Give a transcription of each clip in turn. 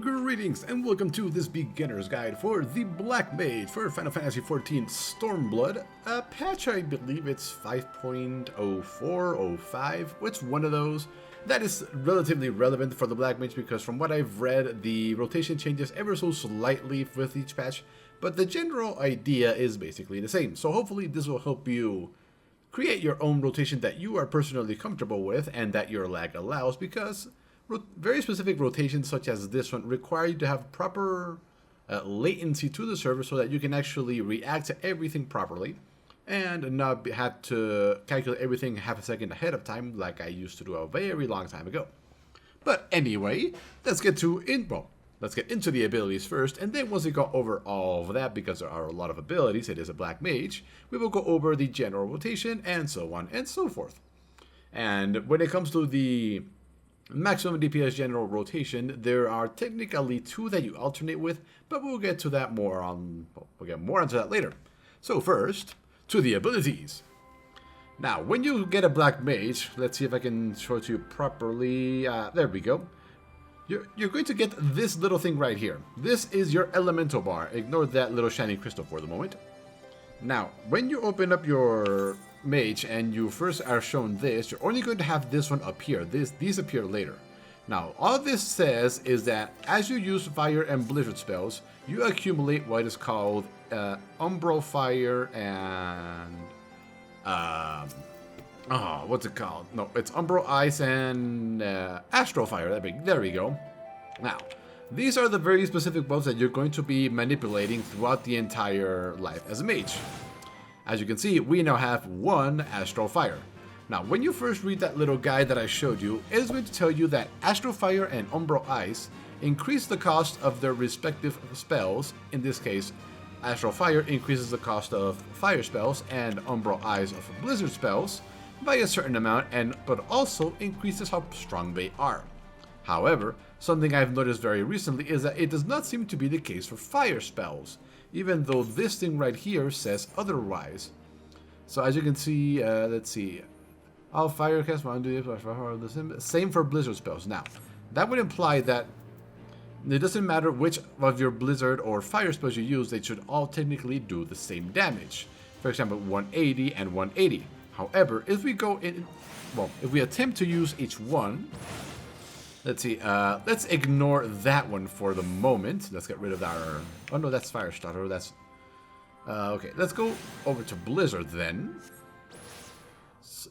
Greetings and welcome to this beginner's guide for the Black Mage for Final Fantasy XIV Stormblood. A patch, I believe it's 5.04, 05. It's one of those. That is relatively relevant for the Black Mage because from what I've read, the rotation changes ever so slightly with each patch, but the general idea is basically the same. So hopefully this will help you create your own rotation that you are personally comfortable with and that your lag allows, because very specific rotations such as this one require you to have proper latency to the server so that you can actually react to everything properly and not have to calculate everything half a second ahead of time like I used to do a very long time ago. But anyway, let's get into the abilities first, and then once we go over all of that, because there are a lot of abilities, it is a Black Mage, we will go over the general rotation and so on and so forth. And when it comes to the maximum DPS general rotation, there are technically two that you alternate with, but we'll get to that we'll get more onto that later. So first, to the abilities. Now, when you get a Black Mage, let's see if I can show it to you properly. There we go. You're going to get this little thing right here. This is your elemental bar. Ignore that little shiny crystal for the moment. Now, when you open up your Mage and you first are shown this, you're only going to have this one appear. These appear later. Now, all this says is that as you use fire and blizzard spells, you accumulate what is called umbral fire and what's it called? No, it's umbral ice and astral fire. There we go. Now, these are the very specific buffs that you're going to be manipulating throughout the entire life as a mage. As you can see, we now have one Astral Fire. Now, when you first read that little guide that I showed you, it is going to tell you that Astral Fire and Umbral Ice increase the cost of their respective spells. In this case, Astral Fire increases the cost of fire spells and Umbral Ice of blizzard spells by a certain amount, but also increases how strong they are. However, something I've noticed very recently is that it does not seem to be the case for fire spells, even though this thing right here says otherwise. So as you can see, let's see. All fire cast same for blizzard spells. Now, that would imply that it doesn't matter which of your blizzard or fire spells you use, they should all technically do the same damage. For example, 180 and 180. However, if we if we attempt to use each one, let's see, let's ignore that one for the moment. Let's get rid of our... Oh no, that's Fire Starter. That's... okay, let's go over to Blizzard then. So,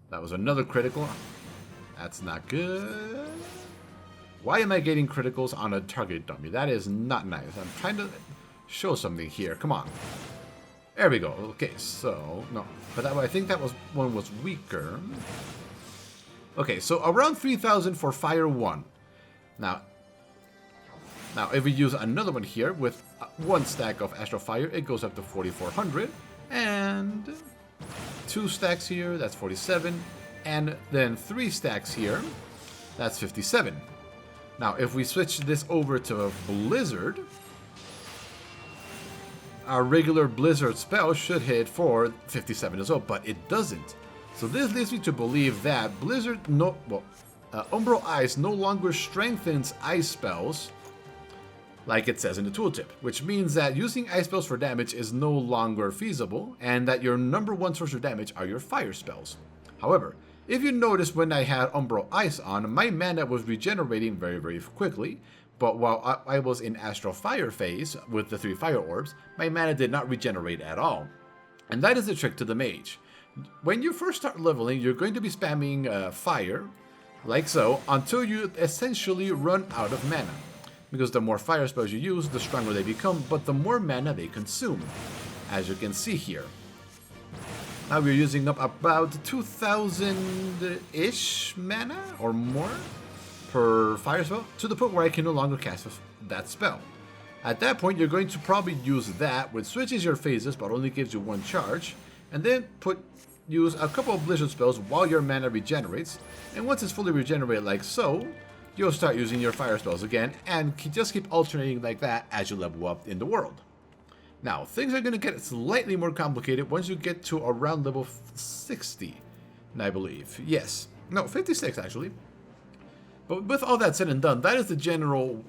that was another critical. That's not good. Why am I getting criticals on a target dummy? That is not nice. I'm trying to show something here. Come on. There we go. Okay, so... No, but I think that one was weaker. Okay, so around 3,000 for Fire 1. Now, if we use another one here with one stack of Astral Fire, it goes up to 4,400. And 2 stacks here, that's 47. And then 3 stacks here, that's 57. Now, if we switch this over to Blizzard, our regular Blizzard spell should hit for 57 as well, but it doesn't. So this leads me to believe that Umbral Ice no longer strengthens ice spells like it says in the tooltip, which means that using ice spells for damage is no longer feasible, and that your number one source of damage are your fire spells. However, if you notice when I had Umbral Ice on, my mana was regenerating very, very quickly, but while I was in Astral Fire phase with the 3 fire orbs, my mana did not regenerate at all. And that is the trick to the mage. When you first start leveling, you're going to be spamming fire, like so, until you essentially run out of mana. Because the more fire spells you use, the stronger they become, but the more mana they consume, as you can see here. Now we're using up about 2,000-ish mana, or more, per fire spell, to the point where I can no longer cast that spell. At that point, you're going to probably use that, which switches your phases, but only gives you 1 charge, and then use a couple of blizzard spells while your mana regenerates, and once it's fully regenerated like so, you'll start using your fire spells again, and just keep alternating like that as you level up in the world. Now, things are going to get slightly more complicated once you get to around level 60, I believe. Yes. No, 56 actually. But with all that said and done, that is the general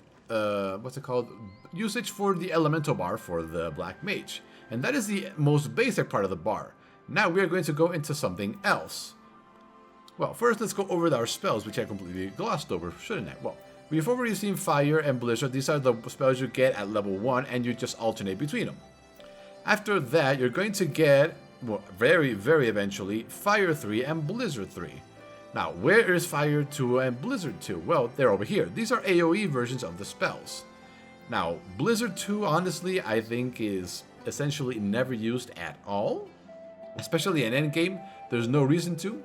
what's it called? Usage for the elemental bar for the Black Mage. And that is the most basic part of the bar. Now we are going to go into something else. Well, first let's go over our spells, which I completely glossed over, shouldn't I? Well, we've already seen Fire and Blizzard. These are the spells you get at level 1, and you just alternate between them. After that, you're going to get, well, very, very eventually, Fire 3 and Blizzard 3. Now, where is Fire 2 and Blizzard 2? Well, they're over here. These are AoE versions of the spells. Now, Blizzard 2, honestly, I think is essentially never used at all. Especially in endgame, there's no reason to.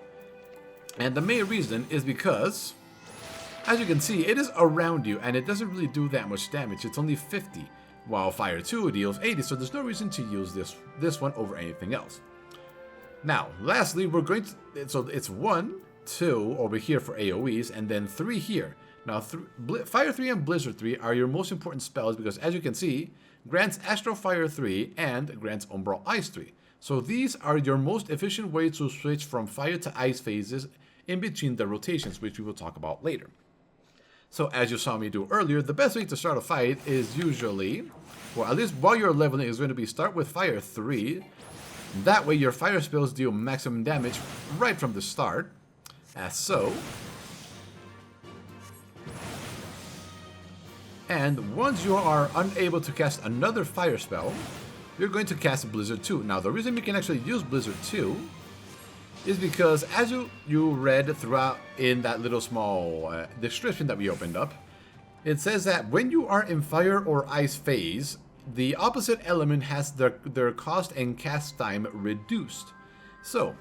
And the main reason is because, as you can see, it is around you, and it doesn't really do that much damage. It's only 50, while Fire 2 deals 80, so there's no reason to use this one over anything else. Now, lastly, we're going to, so it's 1, 2 over here for AoEs, and then 3 here. Now, Fire 3 and Blizzard 3 are your most important spells because, as you can see, grants Astral Fire 3 and grants Umbral Ice 3. So these are your most efficient way to switch from fire to ice phases in between the rotations, which we will talk about later. So as you saw me do earlier, the best way to start a fight is usually, well, at least while you're leveling, is going to be start with Fire 3. That way your fire spells deal maximum damage right from the start, as so. And once you are unable to cast another fire spell, you're going to cast Blizzard 2. Now, the reason you can actually use Blizzard 2 is because, as you read throughout in that little small description that we opened up, it says that when you are in fire or ice phase, the opposite element has their cost and cast time reduced. So,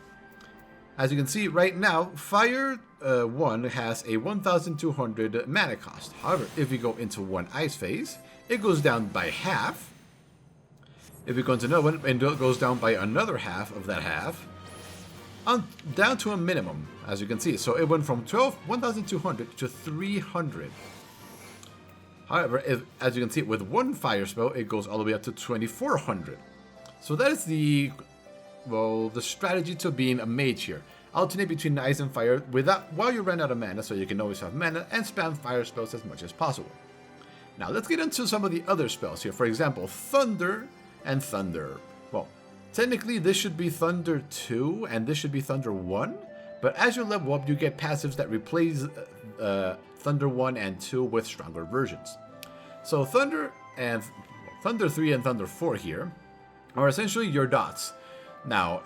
as you can see right now, Fire 1 has a 1,200 mana cost. However, if we go into one ice phase, it goes down by half. If we go into another one, it goes down by another half of that half, down to a minimum, as you can see. So it went from 1,200 to 300. However, as you can see, with one fire spell, it goes all the way up to 2,400. So that is the strategy to being a mage here. Alternate between ice and fire while you run out of mana, so you can always have mana, and spam fire spells as much as possible. Now let's get into some of the other spells here. For example, Thunder and Thunder. Well, technically this should be Thunder 2 and this should be Thunder 1, but as you level up, you get passives that replace Thunder 1 and 2 with stronger versions. So Thunder 3 and Thunder 4 here are essentially your dots. Now,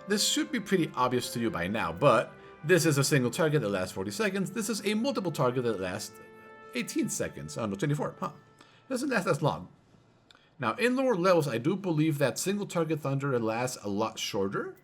this should be pretty obvious to you by now, but this is a single target that lasts 40 seconds. This is a multiple target that lasts 18 seconds. Oh no, 24. Doesn't last as long. Now, in lower levels, I do believe that single target Thunder lasts a lot shorter.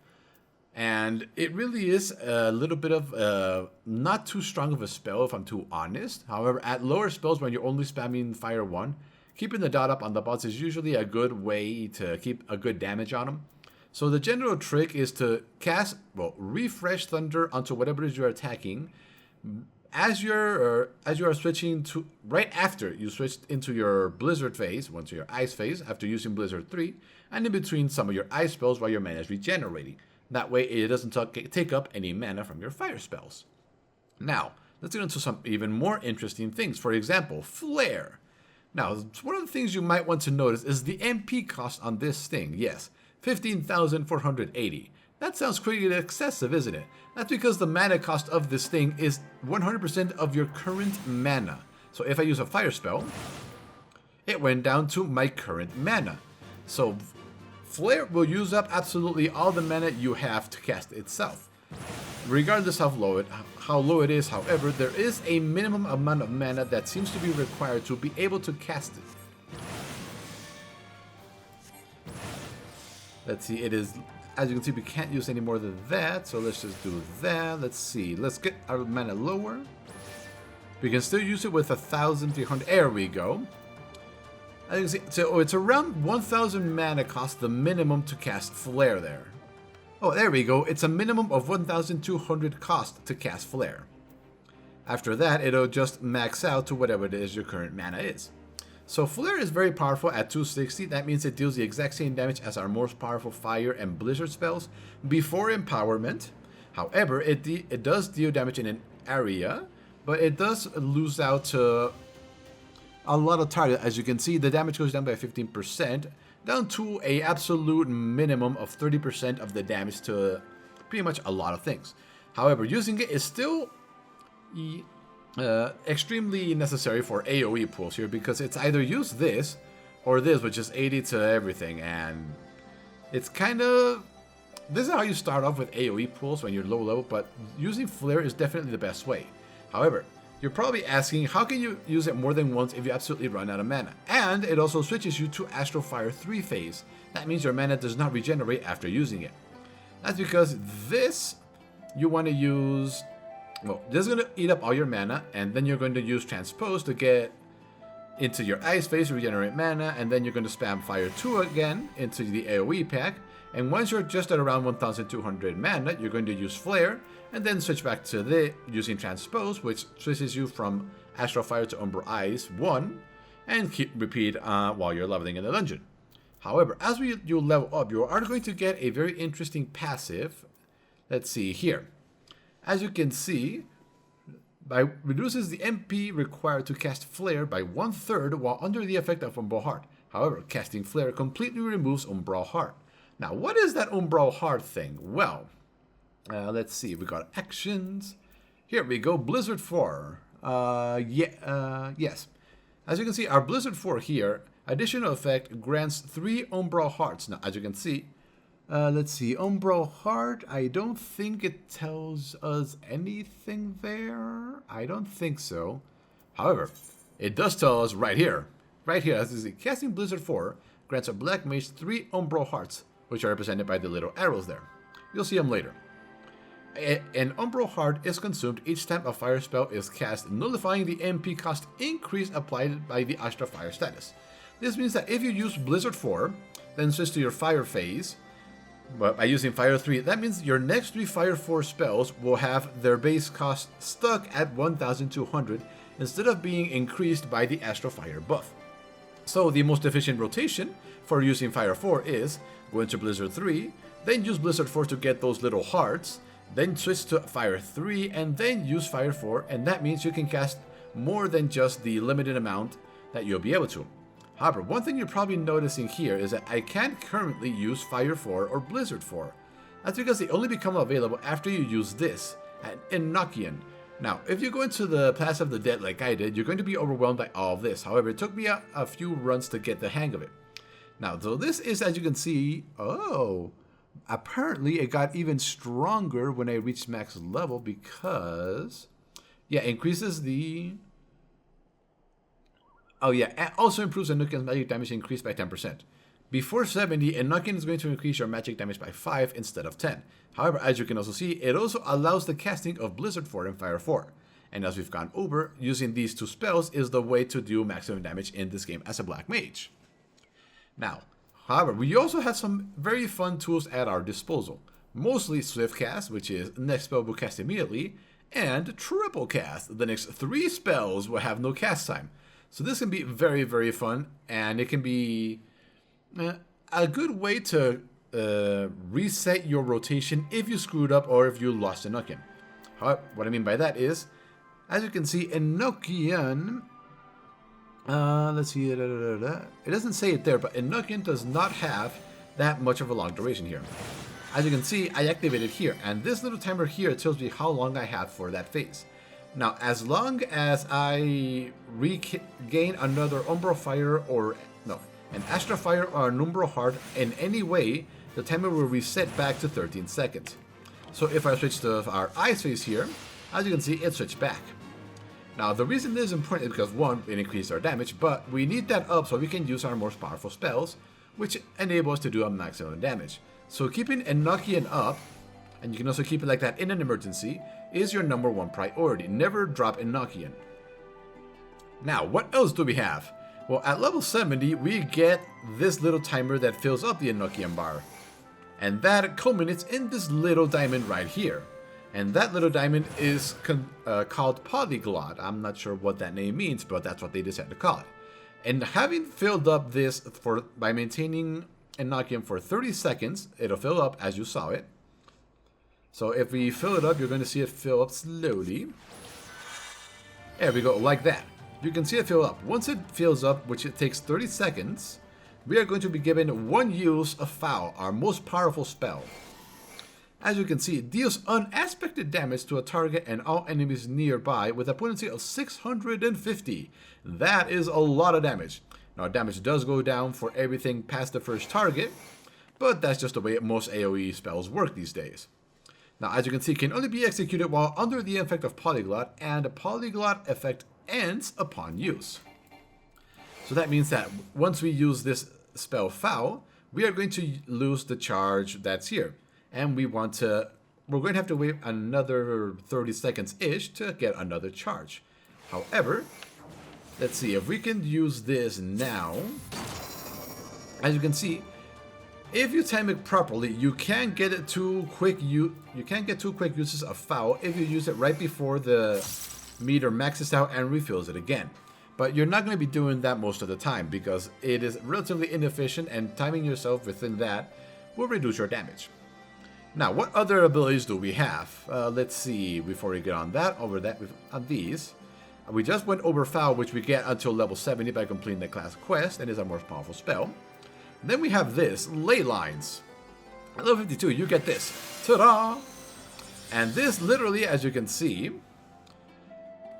And it really is a little bit of not too strong of a spell, if I'm too honest. However, at lower spells, when you're only spamming Fire 1, keeping the dot up on the bots is usually a good way to keep a good damage on them. So the general trick is to cast, refresh Thunder onto whatever it is you're attacking. As you are switching to, right after you switched into your Blizzard phase, onto your Ice phase, after using Blizzard 3, and in between some of your Ice spells while your mana is regenerating. That way it doesn't take up any mana from your fire spells. Now, let's get into some even more interesting things. For example, Flare. Now, one of the things you might want to notice is the MP cost on this thing. Yes, 15,480. That sounds pretty excessive, isn't it? That's because the mana cost of this thing is 100% of your current mana. So if I use a fire spell, it went down to my current mana. So Flare will use up absolutely all the mana you have to cast itself. Regardless of how low it is, however, there is a minimum amount of mana that seems to be required to be able to cast it. Let's see, it is, as you can see, we can't use any more than that, so let's just do that. Let's see, let's get our mana lower. We can still use it with 1,300, there we go. As you can see, so it's around 1,000 mana cost, the minimum to cast Flare there. Oh, there we go, it's a minimum of 1,200 cost to cast Flare. After that, it'll just max out to whatever it is your current mana is. So Flare is very powerful at 260. That means it deals the exact same damage as our most powerful Fire and Blizzard spells before Empowerment. However, it does deal damage in an area, but it does lose out to a lot of target. As you can see, the damage goes down by 15%, down to a absolute minimum of 30% of the damage to pretty much a lot of things. However, using it is still extremely necessary for AoE pools here, because it's either use this or this, which is 80 to everything, and it's kind of... This is how you start off with AoE pools when you're low level, but using Flare is definitely the best way. However, you're probably asking, how can you use it more than once if you absolutely run out of mana? And it also switches you to Astral Fire 3 phase. That means your mana does not regenerate after using it. That's because this, you want to use... Well, this is going to eat up all your mana, and then you're going to use Transpose to get into your Ice phase to regenerate mana, and then you're going to spam Fire 2 again into the AoE pack. And once you're just at around 1200 mana, you're going to use Flare, and then switch back to the using Transpose, which switches you from Astral Fire to Umbral Ice 1, and repeat while you're leveling in the dungeon. However, as you level up, you are going to get a very interesting passive. Let's see here. As you can see, reduces the MP required to cast Flare by 1/3 while under the effect of Umbral Heart. However, casting Flare completely removes Umbral Heart. Now, what is that Umbral Heart thing? Well, let's see. We got actions. Here we go. Blizzard 4. Yes. As you can see, our Blizzard 4 here, additional effect grants 3 Umbral Hearts. Now, as you can see, let's see. Umbral Heart, I don't think it tells us anything there. I don't think so. However, it does tell us right here. Right here, as you see, casting Blizzard 4 grants a Black Mage 3 Umbral Hearts, which are represented by the little arrows there. You'll see them later. An Umbral Heart is consumed each time a fire spell is cast, nullifying the MP cost increase applied by the Astral Fire status. This means that if you use Blizzard 4, then switch to your Fire phase, but by using Fire 3, that means your next 3 Fire 4 spells will have their base cost stuck at 1200 instead of being increased by the Astral Fire buff. So the most efficient rotation for using Fire 4 is go into Blizzard 3, then use Blizzard 4 to get those little hearts, then switch to Fire 3, and then use Fire 4, and that means you can cast more than just the limited amount that you'll be able to. However, one thing you're probably noticing here is that I can't currently use Fire 4 or Blizzard 4. That's because they only become available after you use this, an Enochian. Now, if you go into the Pass of the Dead like I did, you're going to be overwhelmed by all of this. However, it took me a few runs to get the hang of it. Now, so this is, as you can see, apparently it got even stronger when I reached max level because, yeah, increases the... Oh yeah, and also improves Enochian's magic damage increase by 10%. Before 70, Enochian is going to increase your magic damage by 5 instead of 10. However, as you can also see, it also allows the casting of Blizzard 4 and Fire 4. And as we've gone over, using these 2 spells is the way to do maximum damage in this game as a Black Mage. Now, however, we also have some very fun tools at our disposal. Mostly Swift Cast, which is next spell will cast immediately, and Triple Cast. The next 3 spells will have no cast time. So this can be very, very fun, and it can be a good way to reset your rotation if you screwed up or if you lost Enochian. However, what I mean by that is, as you can see, Enochian... let's see, it doesn't say it there, but Enochian does not have that much of a long duration here. As you can see, I activated here, and this little timer here tells me how long I have for that phase. Now, as long as I regain another Umbral Fire an Astral Fire or an Umbral Heart in any way, the timer will reset back to 13 seconds. So if I switch to our Ice phase here, as you can see, it switched back. Now, the reason this is important is because, 1, it increased our damage, but we need that up so we can use our most powerful spells, which enable us to do a maximum damage. So keeping Enochian up, and you can also keep it like that in an emergency, is your number 1 priority. Never drop Enochian. Now, what else do we have? Well, at level 70, we get this little timer that fills up the Enochian bar. And that culminates in this little diamond right here. And that little diamond is called Polyglot. I'm not sure what that name means, but that's what they decided to call it. And having filled up this by maintaining Enochian for 30 seconds, it'll fill up as you saw it. So if we fill it up, you're going to see it fill up slowly. There we go, like that. you can see it fill up. Once it fills up, which it takes 30 seconds, we are going to be given one use of Foul, our most powerful spell. As you can see, it deals unaspected damage to a target and all enemies nearby with a potency of 650. That is a lot of damage. Now, damage does go down for everything past the first target, but that's just the way most AoE spells work these days. Now, as you can see, it can only be executed while under the effect of Polyglot, and the Polyglot effect ends upon use. So that means that once we use this spell Foul, we are going to lose the charge that's here. And we're going to have to wait another 30 seconds-ish to get another charge. However, let's see if we can use this now. As you can see, if you time it properly, you can get it two quick uses of Foul if you use it right before the meter maxes out and refills it again. But you're not going to be doing that most of the time because it is relatively inefficient, and timing yourself within that will reduce your damage. Now, what other abilities do we have? Let's see, before we get on that, on these. We just went over Foul, which we get until level 70 by completing the class quest, and is our most powerful spell. Then we have this, Ley Lines. At level 52, you get this. Ta-da! And this literally, as you can see,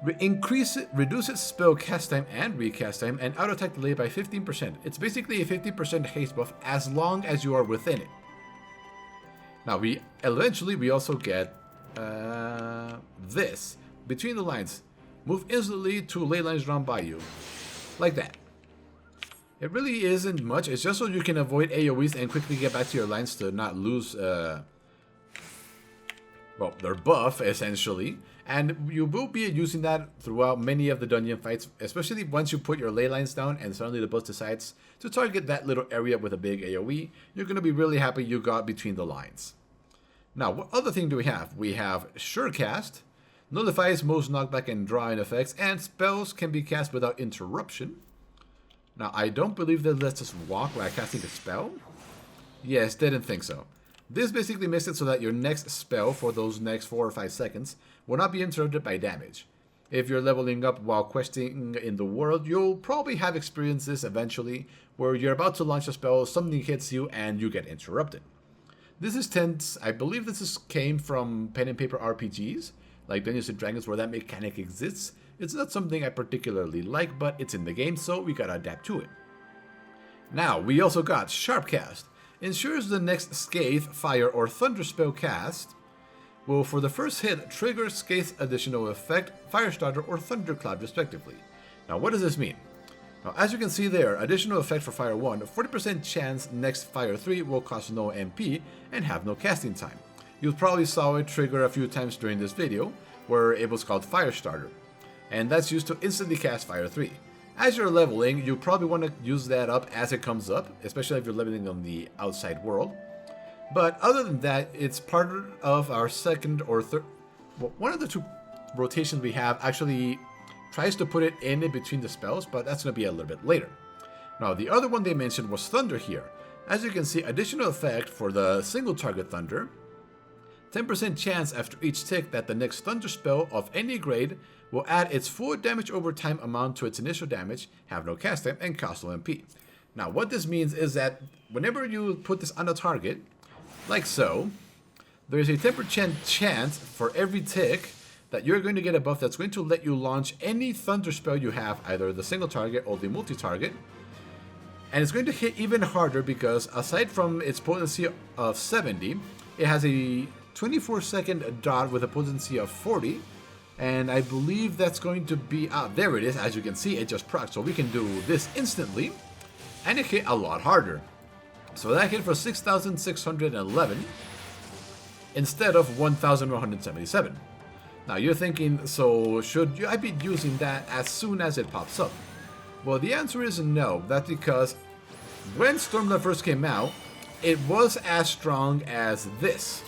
reduces spell cast time and recast time and auto attack delay by 15%. It's basically a 50% haste buff as long as you are within it. Now, we also get this. Between the lines. Move instantly to ley lines drawn by you. Like that. It really isn't much. It's just so you can avoid AoEs and quickly get back to your lines to not lose, their buff, essentially. And you will be using that throughout many of the dungeon fights, especially once you put your ley lines down and suddenly the boss decides to target that little area with a big AoE. You're going to be really happy you got between the lines. Now, what other thing do we have? We have Surecast, nullifies most knockback and drawing effects, and spells can be cast without interruption. Now, I don't believe that lets us walk while casting a spell. Yes, didn't think so. This basically makes it so that your next spell for those next 4 or 5 seconds will not be interrupted by damage. If you're leveling up while questing in the world, you'll probably have experienced this eventually, where you're about to launch a spell, something hits you, and you get interrupted. This is I believe this came from pen and paper RPGs, like Dungeons & Dragons, where that mechanic exists. It's not something I particularly like, but it's in the game, so we gotta adapt to it. Now, we also got Sharpcast. Ensures the next Scathe, Fire, or Thunder spell cast will, for the first hit, trigger Scathe additional effect, Firestarter, or Thundercloud, respectively. Now, what does this mean? Now, as you can see there, additional effect for Fire 1, 40% chance next Fire 3 will cost no MP and have no casting time. You probably saw it trigger a few times during this video, where it was called Firestarter, and that's used to instantly cast Fire 3. As you're leveling, you probably want to use that up as it comes up, especially if you're leveling on the outside world. But other than that, it's part of our second or third... Well, one of the 2 rotations we have actually tries to put it in between the spells, but that's going to be a little bit later. Now, the other one they mentioned was Thunder here. As you can see, additional effect for the single target Thunder. 10% chance after each tick that the next Thunder spell of any grade will add its full damage over time amount to its initial damage, have no cast time, and cost no MP. Now, what this means is that whenever you put this on a target, like so, there's a 10% chance for every tick that you're going to get a buff that's going to let you launch any Thunder spell you have, either the single target or the multi-target. And it's going to hit even harder because, aside from its potency of 70, it has a 24-second dot with a potency of 40, and I believe that's going to be... there it is. As you can see, it just procs, so we can do this instantly, and it hit a lot harder. So that hit for 6,611 instead of 1,177. Now you're thinking, so should I be using that as soon as it pops up? Well, the answer is no. That's because when Stormblood first came out, it was as strong as this.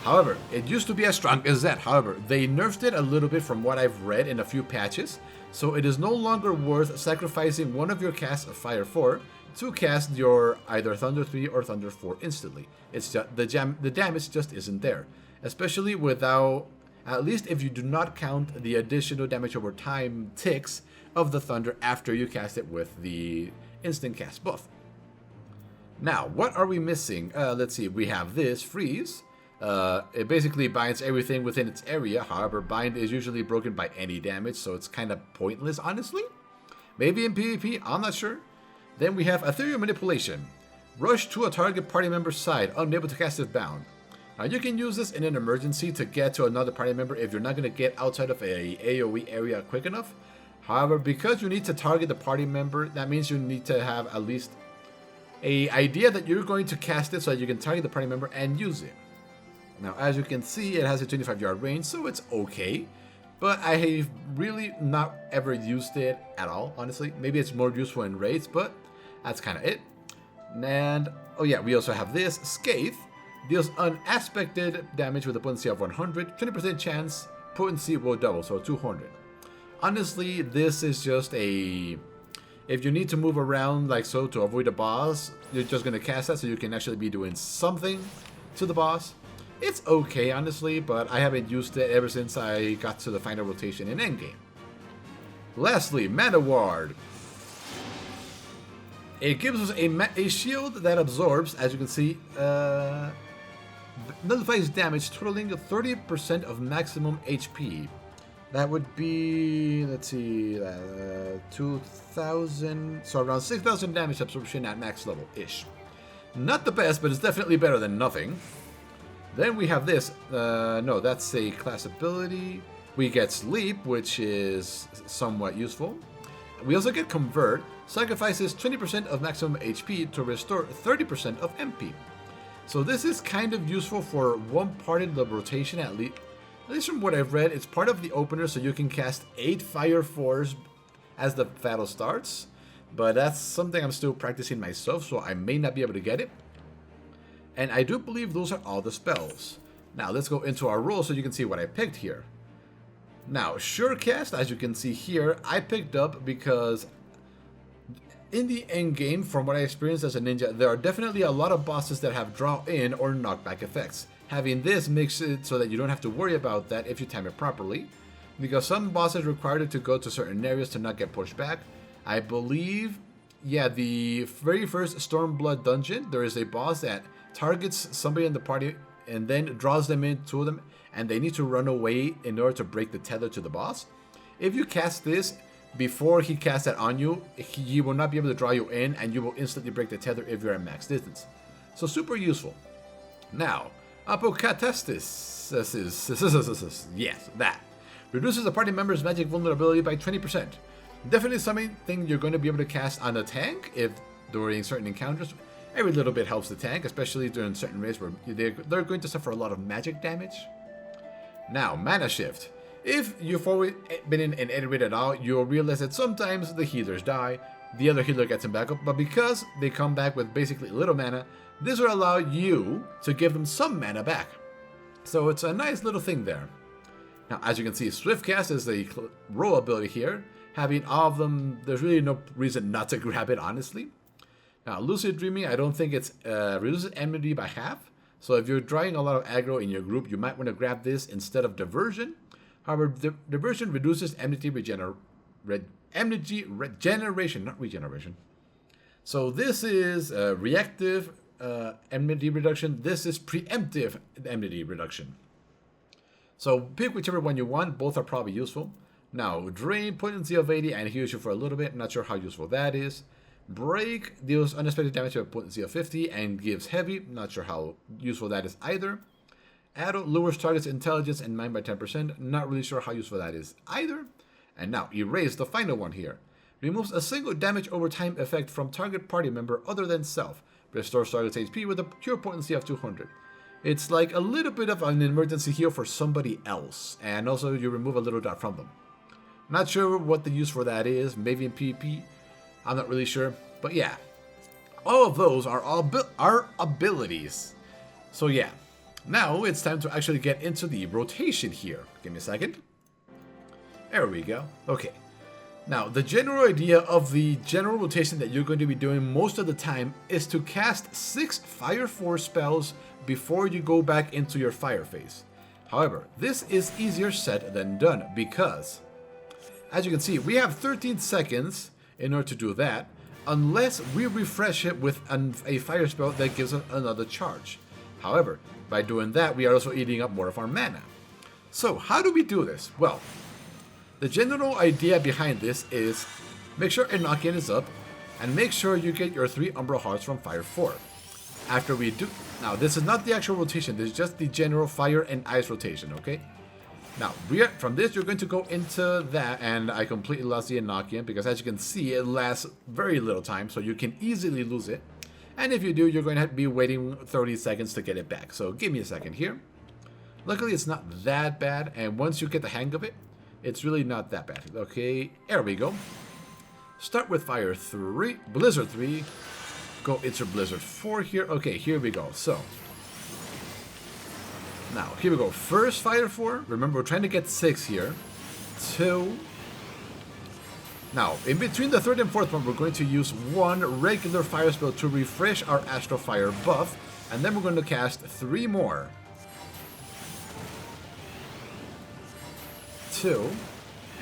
However, it used to be as strong as that. However, they nerfed it a little bit from what I've read in a few patches, so it is no longer worth sacrificing one of your casts of Fire 4 to cast your either Thunder 3 or Thunder 4 instantly. It's just the damage just isn't there, especially without At least if you do not count the additional damage over time ticks of the thunder after you cast it with the instant cast buff. Now, what are we missing? Let's see, we have this freeze. It basically binds everything within its area. However, bind is usually broken by any damage, so it's kind of pointless, honestly. Maybe in PvP, I'm not sure. Then we have Ethereal Manipulation. Rush to a target party member's side, unable to cast if bound. Now, you can use this in an emergency to get to another party member if you're not going to get outside of a AoE area quick enough. However, because you need to target the party member, that means you need to have at least an idea that you're going to cast it so that you can target the party member and use it. Now, as you can see, it has a 25-yard range, so it's okay. But I have really not ever used it at all, honestly. Maybe it's more useful in raids, but that's kind of it. And, oh yeah, we also have this. Scathe deals unaspected damage with a potency of 100. 20% chance potency will double, so 200. Honestly, this is just a... If you need to move around like so to avoid a boss, you're just going to cast that so you can actually be doing something to the boss. It's okay, honestly, but I haven't used it ever since I got to the final rotation in endgame. Lastly, Mana Ward. It gives us a shield that absorbs, as you can see, nullifies damage totaling 30% of maximum HP. That would be, let's see, 2,000, so around 6,000 damage absorption at max level-ish. Not the best, but it's definitely better than nothing. Then we have this, no, that's a class ability. We get Sleep, which is somewhat useful. We also get Convert, sacrifices 20% of maximum HP to restore 30% of MP. So this is kind of useful for one part in the rotation at least from what I've read. It's part of the opener, so you can cast 8 Fire 4s as the battle starts. But that's something I'm still practicing myself, so I may not be able to get it. And I do believe those are all the spells. Now, let's go into our roll so you can see what I picked here. Now, Surecast, as you can see here, I picked up because in the end game, from what I experienced as a ninja, there are definitely a lot of bosses that have draw in or knockback effects. Having this makes it so that you don't have to worry about that if you time it properly, because some bosses require you to go to certain areas to not get pushed back. I believe, yeah, the very first Stormblood dungeon, there is a boss that targets somebody in the party and then draws them into them, and they need to run away in order to break the tether to the boss. If you cast this before he casts that on you, he will not be able to draw you in, and you will instantly break the tether if you're at max distance. So super useful. Now, Apocatastasis, yes, that. Reduces a party member's magic vulnerability by 20%. Definitely something you're going to be able to cast on a tank if during certain encounters. Every little bit helps the tank, especially during certain raids where they're going to suffer a lot of magic damage. Now, Mana Shift. If you've always been in an edit raid at all, you'll realize that sometimes the healers die, the other healer gets them back up, but because they come back with basically little mana, this will allow you to give them some mana back. So it's a nice little thing there. Now, as you can see, Swiftcast is the roll ability here. Having all of them, there's really no reason not to grab it, honestly. Now, Lucid Dreaming, I don't think it's reduces enmity by half. So if you're drawing a lot of aggro in your group, you might want to grab this instead of Diversion. However, Diversion reduces enmity regeneration, not regeneration. So this is reactive enmity reduction. This is preemptive enmity reduction. So pick whichever one you want. Both are probably useful. Now, Drain, potency of 80 and heals you for a little bit. Not sure how useful that is. Break deals unexpected damage with a potency of 50 and gives heavy. Not sure how useful that is either. Adult lowers target's intelligence and mind by 10%. Not really sure how useful that is either. And now, Erase, the final one here. Removes a single damage over time effect from target party member other than self. Restores target's HP with a pure potency of 200. It's like a little bit of an emergency heal for somebody else. And also, you remove a little dot from them. Not sure what the use for that is. Maybe in PvP. I'm not really sure. But yeah. All of those are our abilities. So yeah. Now it's time to actually get into the rotation here. Give me a second. There we go. Okay. Now, the general idea of the general rotation that you're going to be doing most of the time is to cast 6 Fire Force spells before you go back into your fire phase. However, this is easier said than done because, as you can see, we have 13 seconds in order to do that, unless we refresh it with a fire spell that gives us another charge. However, by doing that, we are also eating up more of our mana. So, how do we do this? Well, the general idea behind this is make sure Enochian is up, and make sure you get your 3 Umbral Hearts from Fire 4. After we do... Now, this is not the actual rotation, this is just the general Fire and Ice rotation, okay? Now, from this, you're going to go into that, and I completely lost the Enochian, because as you can see, it lasts very little time, so you can easily lose it. And if you do, you're going to have to be waiting 30 seconds to get it back. So, give me a second here. Luckily, it's not that bad, and once you get the hang of it, it's really not that bad. Okay, there we go. Start with Fire 3, Blizzard 3, go into Blizzard 4 here. Okay, here we go. So, now, here we go. First Fire 4, remember we're trying to get 6 here. 2. Now, in between the 3rd and 4th one, we're going to use 1 regular fire spell to refresh our Astral Fire buff, and then we're going to cast 3 more. 2.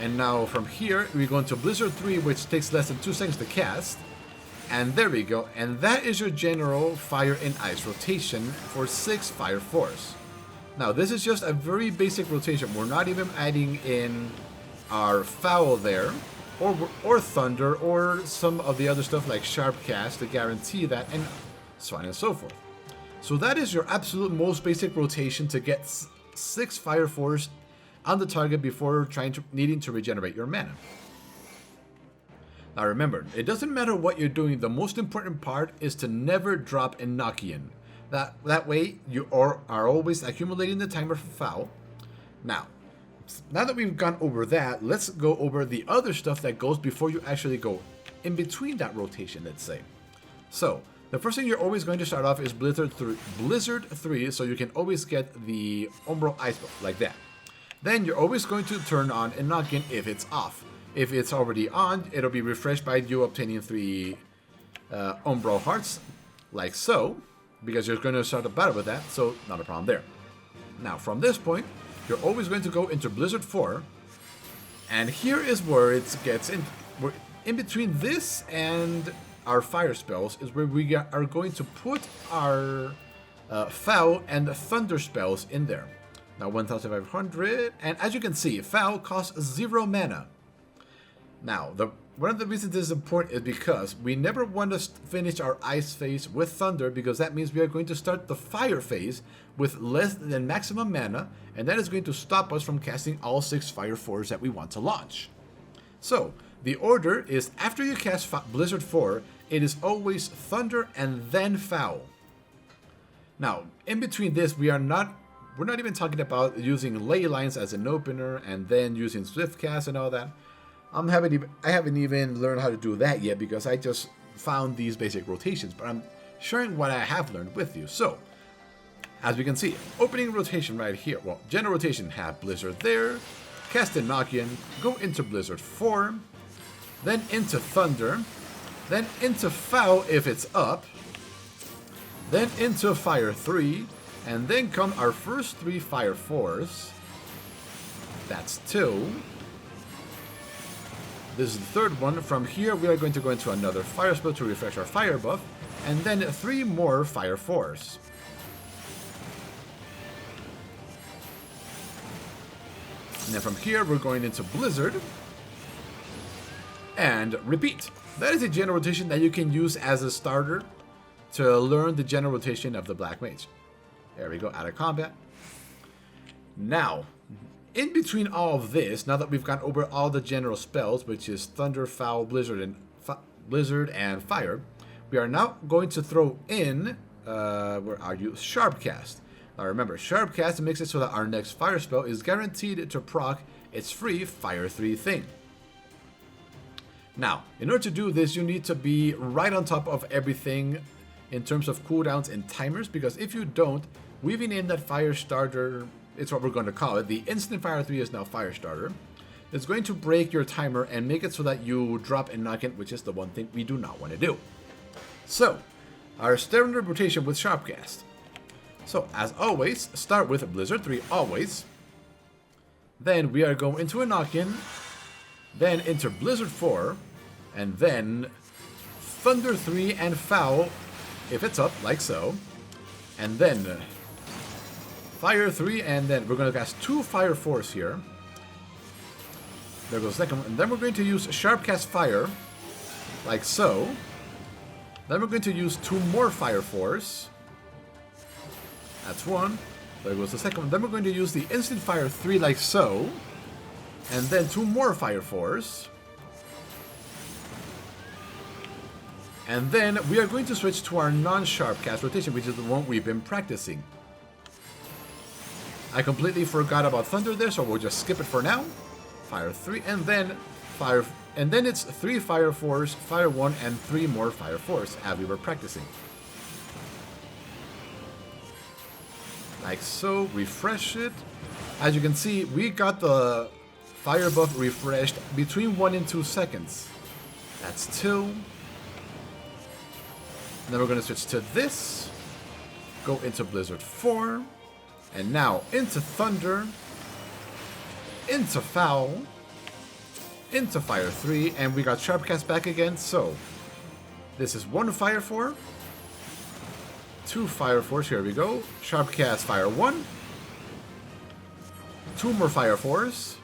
And now from here, we go into Blizzard 3, which takes less than 2 seconds to cast. And there we go. And that is your general Fire and Ice rotation for 6 Fire Force. Now, this is just a very basic rotation. We're not even adding in our Foul there, or Thunder, or some of the other stuff like Sharpcast to guarantee that, and so on and so forth. So that is your absolute most basic rotation to get 6 Fire Force on the target before needing to regenerate your mana. Now remember, it doesn't matter what you're doing, the most important part is to never drop Enochian. That way you are always accumulating the timer for Foul. Now that we've gone over that, let's go over the other stuff that goes before you actually go in between that rotation, let's say. So, the first thing you're always going to start off is Blizzard 3, so you can always get the Umbral Ice buff, like that. Then you're always going to turn on Enochian if it's off. If it's already on, it'll be refreshed by you obtaining 3 Umbral Hearts, like so, because you're going to start a battle with that, so not a problem there. Now, from this point, you're always going to go into Blizzard 4, and here is where it gets in. In between this and our fire spells is where we are going to put our Foul and Thunder spells in there. Now 1,500, and as you can see, Foul costs 0 mana. Now, one of the reasons this is important is because we never want to finish our Ice phase with Thunder, because that means we are going to start the Fire phase with less than maximum mana, and that is going to stop us from casting all 6 Fire 4s that we want to launch. So, the order is after you cast Blizzard 4, it is always Thunder and then Foul. Now, in between this, we're not even talking about using Ley Lines as an opener and then using Swift Cast and all that. I haven't even learned how to do that yet because I just found these basic rotations, but I'm sharing what I have learned with you. So, as we can see, opening rotation right here. Well, general rotation, have Blizzard there, cast Enochian, go into Blizzard 4, then into Thunder, then into Foul if it's up, then into Fire 3, and then come our first 3 Fire 4s. That's 2. This is the 3rd one. From here, we are going to go into another fire spell to refresh our fire buff, and then 3 more Fire 4s. And then from here, we're going into Blizzard, and repeat. That is a general rotation that you can use as a starter to learn the general rotation of the Black Mage. There we go, out of combat. Now, in between all of this, now that we've gone over all the general spells, which is Thunder, Foul, Blizzard, and Fire, we are now going to throw in, where are you? Sharpcast. Now remember, Sharpcast makes it so that our next fire spell is guaranteed to proc its free Fire 3 thing. Now, in order to do this, you need to be right on top of everything in terms of cooldowns and timers, because if you don't, weaving in that Fire Starter, it's what we're going to call it, the instant Fire 3 is now Fire Starter, it's going to break your timer and make it so that you drop Enochian, which is the one thing we do not want to do. So, our standard rotation with Sharpcast. So, as always, start with Blizzard 3, always. Then we are going into Enochian, then into Blizzard 4, and then Thunder 3 and Foul, if it's up, like so. And then Fire 3, and then we're going to cast 2 Fire Force here. There goes the second one. And then we're going to use Sharpcast Fire, like so. Then we're going to use 2 more Fire Force. That's one. There goes the second one. Then we're going to use the Instant Fire 3, like so. And then 2 more Fire Force. And then we are going to switch to our non-Sharpcast rotation, which is the one we've been practicing. I completely forgot about Thunder there, so we'll just skip it for now. Fire 3, and then Fire... And then it's 3 Fire Force, Fire 1, and 3 more Fire Force, as we were practicing. Like so, refresh it. As you can see, we got the fire buff refreshed between 1 and 2 seconds. That's 2. And then we're going to switch to this. Go into Blizzard 4. And now into Thunder. Into Foul. Into Fire 3. And we got Sharpcast back again. So, this is 1 Fire 4. 2 Fire Force, here we go. Sharpcast Fire 1. 2 more Fire Force.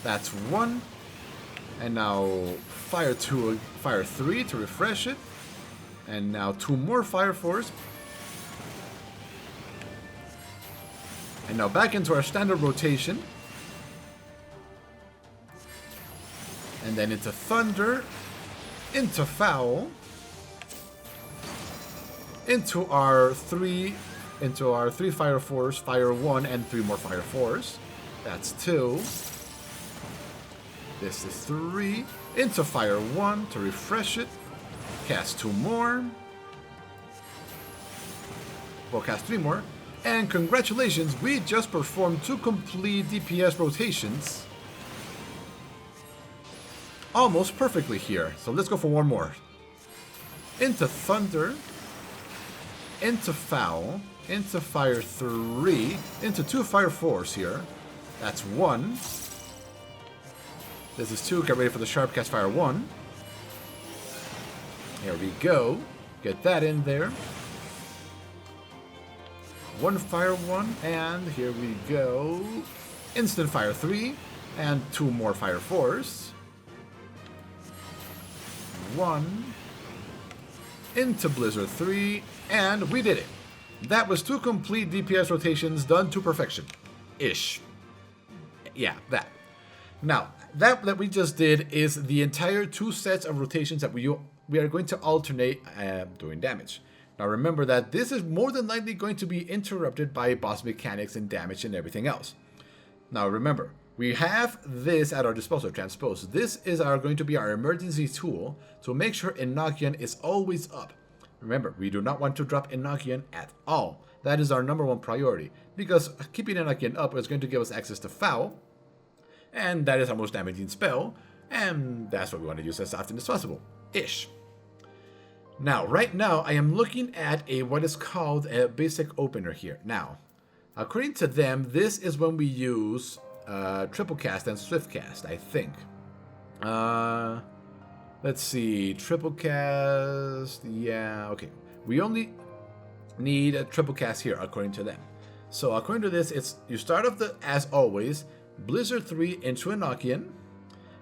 That's 1. And now Fire 2, Fire 3 to refresh it. And now 2 more Fire Force. And now back into our standard rotation. And then into Thunder. Into Foul. Into our 3 Fire Force, Fire 1, and 3 more Fire Force. That's 2. This is 3. Into Fire 1 to refresh it. Cast 2 more. We'll cast 3 more. And congratulations, we just performed 2 complete DPS rotations. Almost perfectly here. So let's go for 1 more. Into Thunder. Into Foul, into Fire 3, into 2 Fire Force here. That's 1. This is 2. Get ready for the Sharpcast Fire 1. Here we go. Get that in there. 1 Fire 1, and here we go. Instant Fire 3, and 2 more Fire Force. 1. Into Blizzard 3, and we did it. That was 2 complete DPS rotations done to perfection. Ish. Yeah, that. Now, that we just did is the entire 2 sets of rotations that we are going to alternate doing damage. Now remember that this is more than likely going to be interrupted by boss mechanics and damage and everything else. Now remember, we have this at our disposal, Transpose. This is going to be our emergency tool to make sure Enochian is always up. Remember, we do not want to drop Enochian at all. That is our #1 priority, because keeping Enochian up is going to give us access to Foul, and that is our most damaging spell, and that's what we want to use as often as possible. Ish. Now, right now, I am looking at what is called a basic opener here. Now, according to them, this is when we use triple cast and swift cast, I think. Let's see, triple cast, yeah, okay. We only need a triple cast here, according to them. So according to this, it's you start off as always, Blizzard 3 into Enochian,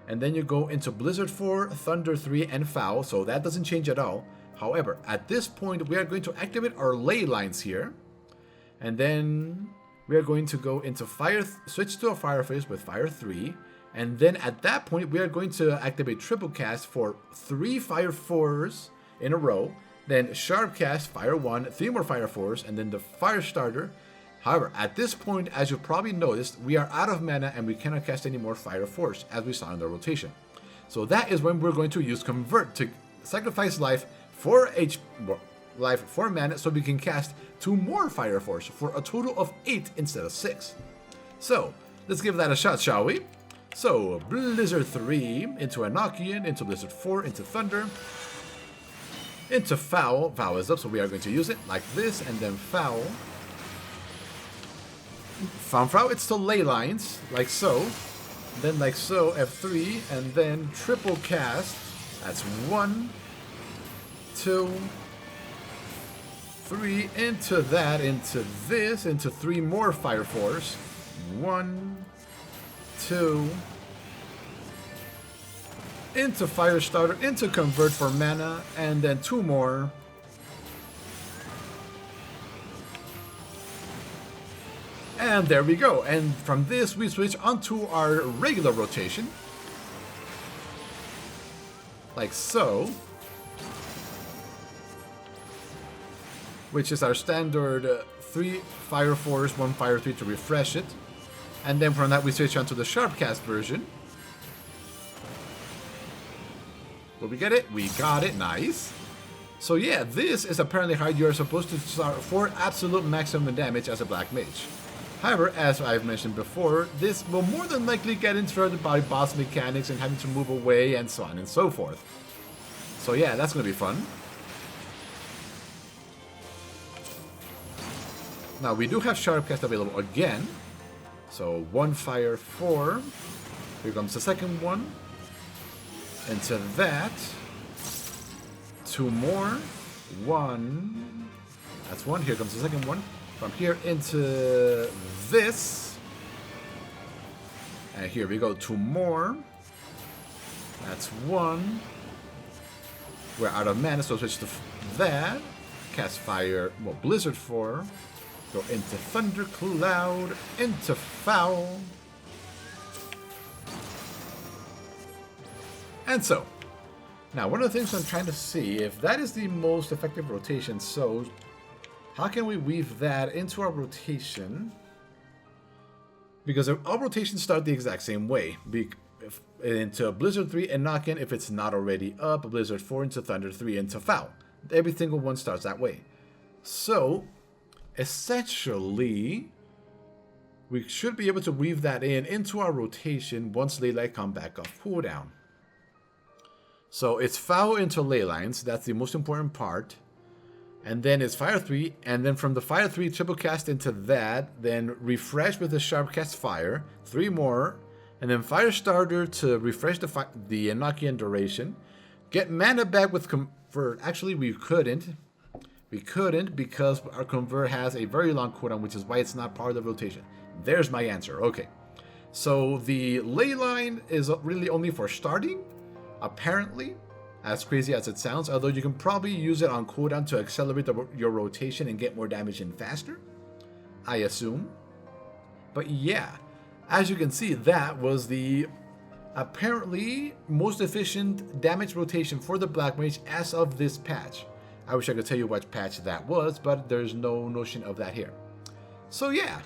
and then you go into Blizzard 4, Thunder 3, and Foul, so that doesn't change at all. However, at this point, we are going to activate our ley lines here, and then we are going to go into switch to a Fire Phase with Fire 3, and then at that point, we are going to activate Triple Cast for 3 Fire 4s in a row, then Sharp Cast, Fire 1, 3 more Fire 4s, and then the Fire Starter. However, at this point, as you probably noticed, we are out of mana and we cannot cast any more Fire Force, as we saw in the rotation. So that is when we're going to use Convert to sacrifice life for mana, so we can cast 2 more Fire Force for a total of 8 instead of 6. So, let's give that a shot, shall we? So, Blizzard 3 into Enochian, into Blizzard 4, into Thunder, into foul. Foul is up, so we are going to use it like this, and then foul. From foul, it's to ley lines, like so. Then like so, F3, and then triple cast. That's 1, 2, 3, into that, into this, into 3 more Fire Force. 1, 2, into Fire Starter, into Convert for mana, and then 2 more. And there we go. And from this, we switch onto our regular rotation. Like so. Which is our standard 3 Fire Force, 1 Fire 3 to refresh it. And then from that, we switch onto the Sharpcast version. Will we get it? We got it. Nice. So yeah, this is apparently how you're supposed to start for absolute maximum damage as a Black Mage. However, as I've mentioned before, this will more than likely get interrupted by boss mechanics and having to move away and so on and so forth. So yeah, that's going to be fun. Now, we do have Sharpcast available again. So 1 Fire 4. Here comes the second one. Into that. 2 more. 1. That's 1. Here comes the second one. From here into this. And here we go. 2 more. That's 1. We're out of mana, so switch to that. Cast Fire. Well, Blizzard 4. Go into Thundercloud. Into Foul. And so. Now, one of the things I'm trying to see if that is the most effective rotation. So, how can we weave that into our rotation? Because our rotations start the exact same way. Into Blizzard 3 and knock in if it's not already up. Blizzard 4 into Thunder 3 into Foul. Every single one starts that way. So, essentially, we should be able to weave that into our rotation once Leyline come back off cooldown. So it's Foul into ley lines. That's the most important part. And then it's Fire 3, and then from the Fire 3, triple cast into that, then refresh with the Sharpcast Fire, 3 more, and then Fire Starter to refresh the Enochian duration, get mana back with Convert. Actually, we couldn't. We couldn't because our Convert has a very long cooldown, which is why it's not part of the rotation. There's my answer. Okay. So the ley line is really only for starting, apparently. As crazy as it sounds, although you can probably use it on cooldown to accelerate your rotation and get more damage in faster, I assume. But yeah, as you can see, that was the apparently most efficient damage rotation for the Black Mage as of this patch. I wish I could tell you what patch that was, but there's no notion of that here. So yeah,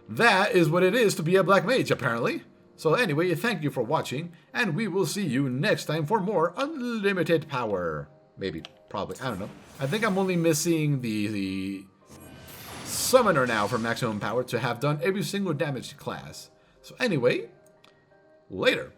that is what it is to be a Black Mage, apparently. So anyway, thank you for watching, and we will see you next time for more unlimited power. Maybe, probably, I don't know. I think I'm only missing the summoner now for maximum power to have done every single damage class. So anyway, later.